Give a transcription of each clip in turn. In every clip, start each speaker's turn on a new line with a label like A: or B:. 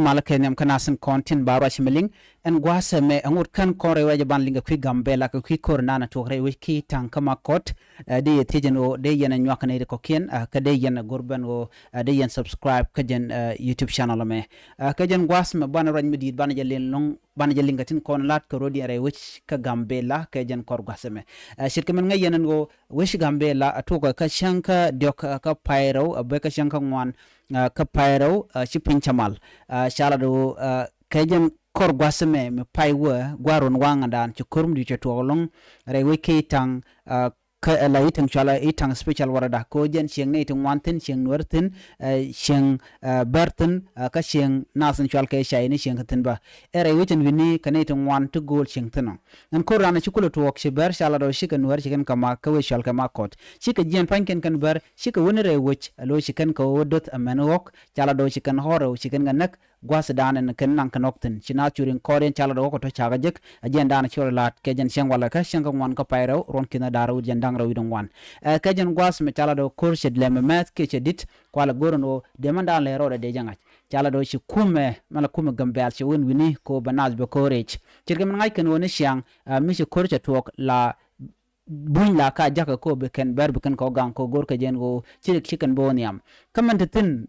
A: mala kenyam kanasan content barwa shimiling en gwasa me angut kan kore waje ban linga kwi gambela ka kwi kor nana to re wiki tan kama kot de tejeno de yana nywaka ne ko ken ka de yana gorban o de yan subscribe ka jen YouTube channel me ka jen gwasa me ban ran midid ban jalen long ban jalinga tin kon lat ko rodi re wich ka gambela ka jen kor gwasa me shirka men ngay yanan go wish gambela to ka shanka dok ka pyro be ka shanka ngwan ka pyro shipin chamal shala do kajem kor gwaseme me paiwa gwaron wangandan chukurum di chetolong re wiki tang ka la itang chala itang special warada ko jen siang ne itang wantin siang nuertin siang bertin ka siang nasan chal ka shay ni siang tin ba ere witin wini ka ne itang wan to goal siang tin nan ko rana chukulu to wok ber shala do shika nuer shikan kama ka we shal kama kot shika jen panken kan ber shika woni re wich lo shikan ko wodot amenok chala do shikan horo shikan ganak gwasa danen ken nan kanokten china churin koren chala do ko to chaga jek ajen dana chora lat ke jen siang wala ka siang wan ka pairo ron kina daru jen dang rawi dong wan ka jen gwas me chala do kurshid le met ke chedit kwala gorono de manda le ro de jangat chala do shi kume mala kume gambel shi win wini ko banaz be korech chirgam ngai ken woni siang mi shi kurcha tok la buin la ka jaka ko be ken ber be ken ko gang ko gor ka jen go chirik chicken boniam kamantin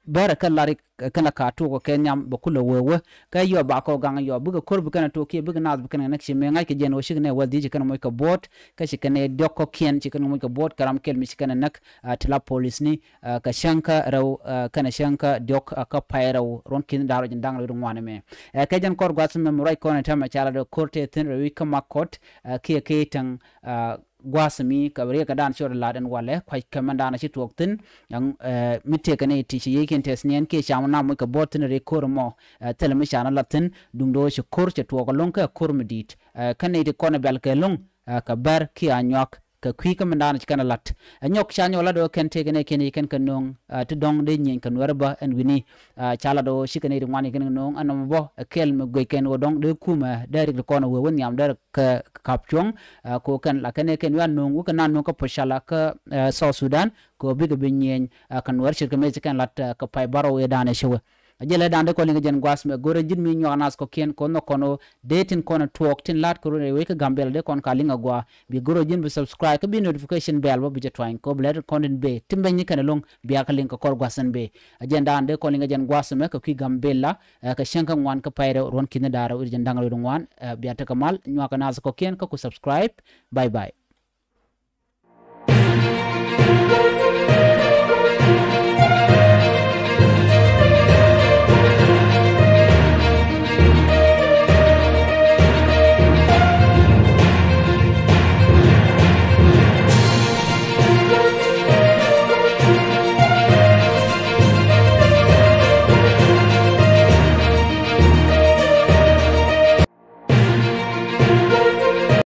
A: baraka lari kana ka to ko kenyam bakula wewe ka yo ba ko gang yo buga korbu kana to ke buga nas kana nak shi me ngai ke jeno shi ne wadi ji kana moy ka bot ka shi kana dokko ken shi kana moy ka bot karam kel mi shi kana nak tila police ni ka shanka raw kana shanka dok ka payraw ron kin daro jin dang ro ngwane me ka jan kor gwats me moy ko na tama chala do korte tin rewi ka makot ke tang gwasami kabriya kadan shor laden wale kwai kamandana shi tuoktin yang mitte kane ti shi yeken tesnien ke shamna mo ka botin re kormo telemishana latin dungdo shi kor che tuok lonka kormedit kane de kone bel ke long ka bar ki anyok ka kwi kamandana shi kana lat anyok shanyo la do ken te kane ken kanong to dong de nyen kan werba en wini chala do shi kane de ngani ken nong anom bo kel me go ken odong de kuma der de kone we won yam der ka kapchong ko kan la kane ken wan nong ko nan nong ka poshala ka South Sudan ko biga binyen kan wer shi kame kan lat ka pai baro e dane shewe ajele dande ko linga jen gwas me gore jin mi nyonas ko ken kono kono dating kono talk tin lat ko re weka gambel de kon kalinga gwa bi goro jin bi subscribe ka bi notification bell bo bi jetwain ko bled content be timbe ni kan long bi akalin ko kor gwasan be ajenda dande ko linga jen gwas me ko ki gambella ka shanka ngwan ka payre ron kin dara urjen dangal ron wan bi atakamal nyoka nas ko ken ko subscribe bye bye